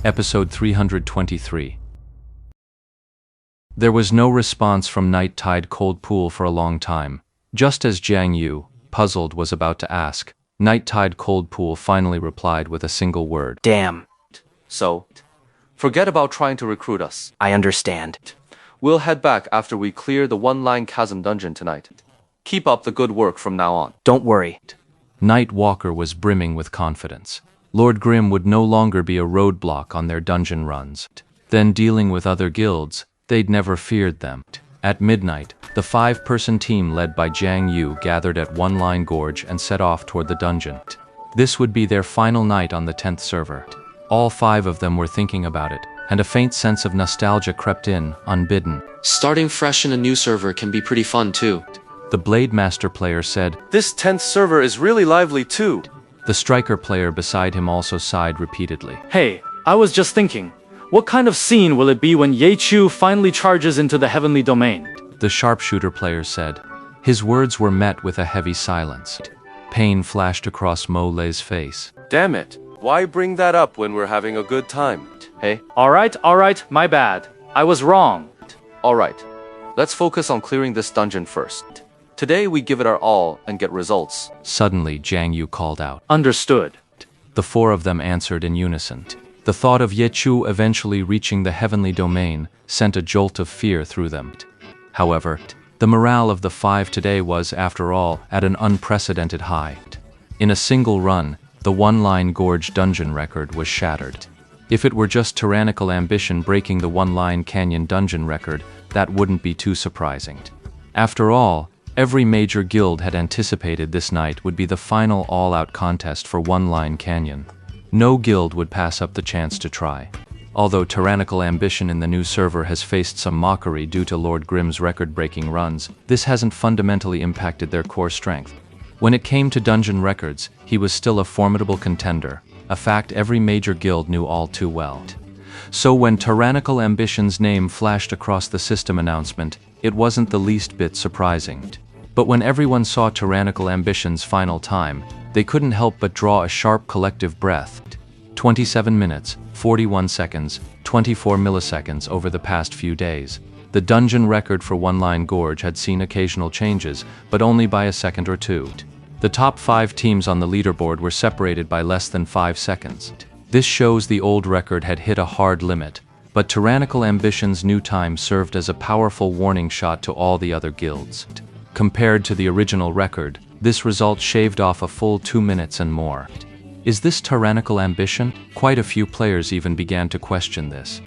Episode 323. There was no response from Night Tide Cold Pool for a long time. Just as Jiang Yu, puzzled, was about to ask, Night Tide Cold Pool finally replied with a single word. Damn. So, forget about trying to recruit us. I understand. We'll head back after we clear the One-Line Chasm dungeon tonight. Keep up the good work from now on. Don't worry. Night Walker was brimming with confidence. Lord Grimm would no longer be a roadblock on their dungeon runs. Then dealing with other guilds, they'd never feared them. At midnight, the 5-person team led by Jiang Yu gathered at One Line Gorge and set off toward the dungeon. This would be their final night on the 10th server. All 5 of them were thinking about it, and a faint sense of nostalgia crept in, unbidden. Starting fresh in a new server can be pretty fun too. The Blade Master player said. This 10th server is really lively too. The Striker player beside him also sighed repeatedly. Hey, I was just thinking, what kind of scene will it be when Ye Chu finally charges into the heavenly domain? The Sharpshooter player said. His words were met with a heavy silence. Pain flashed across Mo Lei's face. Damn it. Why bring that up when we're having a good time? Hey? Alright, my bad. I was wrong. Alright. Let's focus on clearing this dungeon first. Today we give it our all and get results. Suddenly, Jiang Yu called out. Understood. The 4 of them answered in unison. The thought of Ye Chu eventually reaching the heavenly domain sent a jolt of fear through them. However, the morale of the 5 today was, after all, at an unprecedented high. In a single run, the One Line Gorge dungeon record was shattered. If it were just tyrannical ambition breaking the One Line Canyon dungeon record, that wouldn't be too surprising. After all, every major guild had anticipated this night would be the final all-out contest for One Line Canyon. No guild would pass up the chance to try. Although tyrannical ambition in the new server has faced some mockery due to Lord Grimm's record-breaking runs, this hasn't fundamentally impacted their core strength. When it came to dungeon records, he was still a formidable contender, a fact every major guild knew all too well. So when tyrannical ambition's name flashed across the system announcement, it wasn't the least bit surprising. But when everyone saw tyrannical ambition's final time, they couldn't help but draw a sharp collective breath. 27 minutes, 41 seconds, 24 milliseconds over the past few days. The dungeon record for One Line Gorge had seen occasional changes, but only by a second or two. The top 5 teams on the leaderboard were separated by less than 5 seconds. This shows the old record had hit a hard limit, but tyrannical ambition's new time served as a powerful warning shot to all the other guilds. Compared to the original record, this result shaved off a full 2 minutes and more. Is this tyrannical ambition? Quite a few players even began to question this.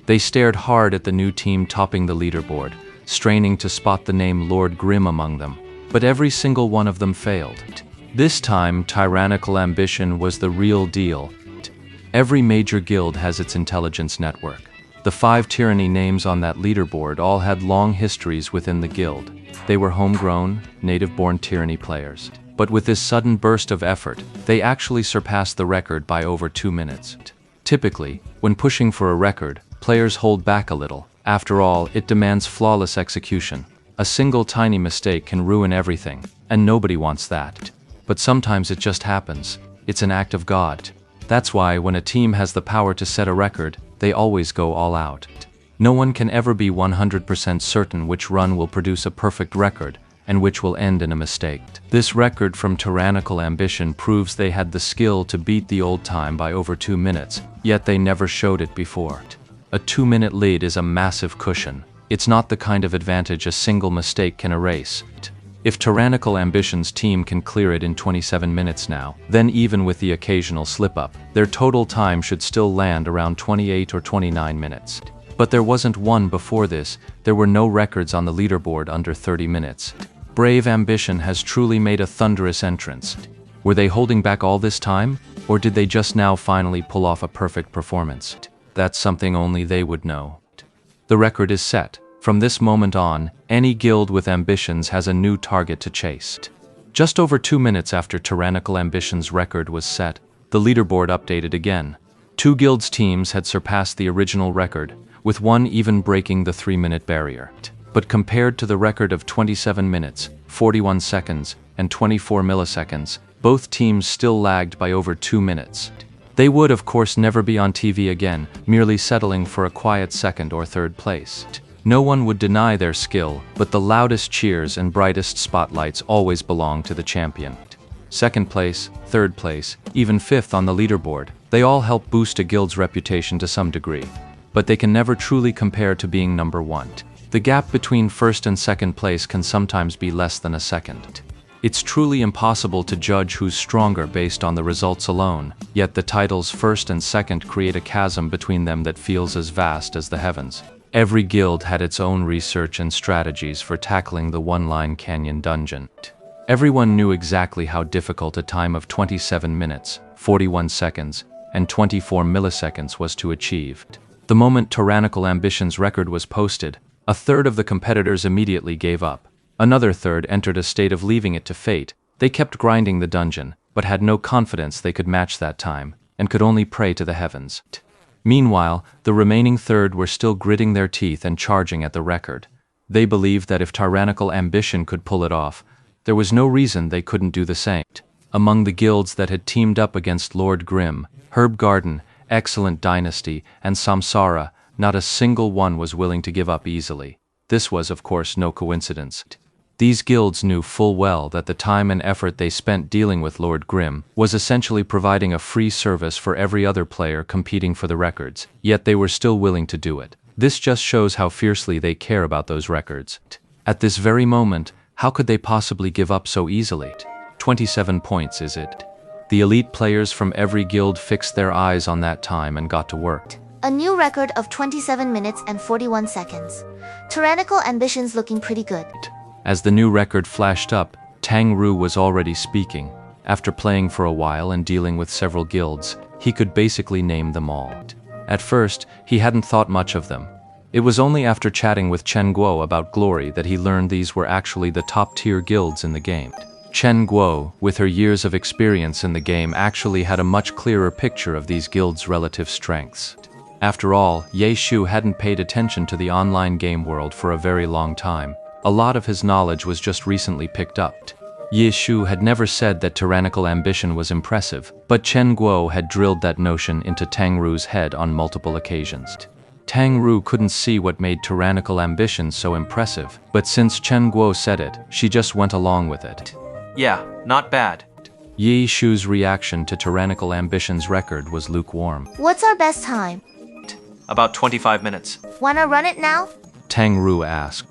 They stared hard at the new team topping the leaderboard, straining to spot the name Lord Grimm among them, but every single one of them failed. This time, tyrannical ambition was the real deal. Every major guild has its intelligence network. The 5 tyranny names on that leaderboard all had long histories within the guild. They were homegrown, native-born tyranny players. But with this sudden burst of effort, they actually surpassed the record by over 2 minutes. Typically, when pushing for a record, players hold back a little. After all, it demands flawless execution. A single tiny mistake can ruin everything, and nobody wants that. But sometimes it just happens. It's an act of God. That's why when a team has the power to set a record, they always go all out. No one can ever be 100% certain which run will produce a perfect record, and which will end in a mistake. This record from tyrannical ambition proves they had the skill to beat the old time by over 2 minutes, yet they never showed it before. A 2-minute lead is a massive cushion. It's not the kind of advantage a single mistake can erase. If tyrannical ambition's team can clear it in 27 minutes now, then even with the occasional slip-up, their total time should still land around 28 or 29 minutes. But there wasn't one before this. There were no records on the leaderboard under 30 minutes. Brave ambition has truly made a thunderous entrance. Were they holding back all this time, or did they just now finally pull off a perfect performance? That's something only they would know. The record is set. From this moment on, any guild with ambitions has a new target to chase. Just over 2 minutes after tyrannical ambition's record was set, the leaderboard updated again. 2 guilds' teams had surpassed the original record, with one even breaking the 3-minute barrier. But compared to the record of 27 minutes, 41 seconds, and 24 milliseconds, both teams still lagged by over 2 minutes. They would, of course, never be on TV again, merely settling for a quiet second or third place. No one would deny their skill, but the loudest cheers and brightest spotlights always belong to the champion. Second place, third place, even fifth on the leaderboard, they all help boost a guild's reputation to some degree. But they can never truly compare to being number one. The gap between first and second place can sometimes be less than a second. It's truly impossible to judge who's stronger based on the results alone, yet the titles first and second create a chasm between them that feels as vast as the heavens. Every guild had its own research and strategies for tackling the one-line canyon dungeon. Everyone knew exactly how difficult a time of 27 minutes, 41 seconds, and 24 milliseconds was to achieve. The moment Tyrannical Ambition's record was posted, a third of the competitors immediately gave up. Another third entered a state of leaving it to fate. They kept grinding the dungeon, but had no confidence they could match that time, and could only pray to the heavens. Meanwhile, the remaining third were still gritting their teeth and charging at the record. They believed that if Tyrannical Ambition could pull it off, there was no reason they couldn't do the same. Among the guilds that had teamed up against Lord Grimm, Herb Garden, Excellent Dynasty, and Samsara, not a single one was willing to give up easily. This was, of course, no coincidence. These guilds knew full well that the time and effort they spent dealing with Lord Grimm was essentially providing a free service for every other player competing for the records, yet they were still willing to do it. This just shows how fiercely they care about those records. At this very moment, how could they possibly give up so easily? 27 points, is it? The elite players from every guild fixed their eyes on that time and got to work. A new record of 27 minutes and 41 seconds. Tyrannical Ambition's looking pretty good. As the new record flashed up, Tang Ru was already speaking. After playing for a while and dealing with several guilds, he could basically name them all. At first, he hadn't thought much of them. It was only after chatting with Chen Guo about Glory that he learned these were actually the top-tier guilds in the game. Chen Guo, with her years of experience in the game, actually had a much clearer picture of these guilds' relative strengths. After all, Ye Shu hadn't paid attention to the online game world for a very long time. A lot of his knowledge was just recently picked up. Ye Shu had never said that Tyrannical Ambition was impressive, but Chen Guo had drilled that notion into Tang Ru's head on multiple occasions. Tang Ru couldn't see what made Tyrannical Ambition so impressive, but since Chen Guo said it, she just went along with it. Yeah, not bad. Ye Shu's reaction to Tyrannical Ambition's record was lukewarm. What's our best time? About 25 minutes. Wanna run it now? Tang Ru asked.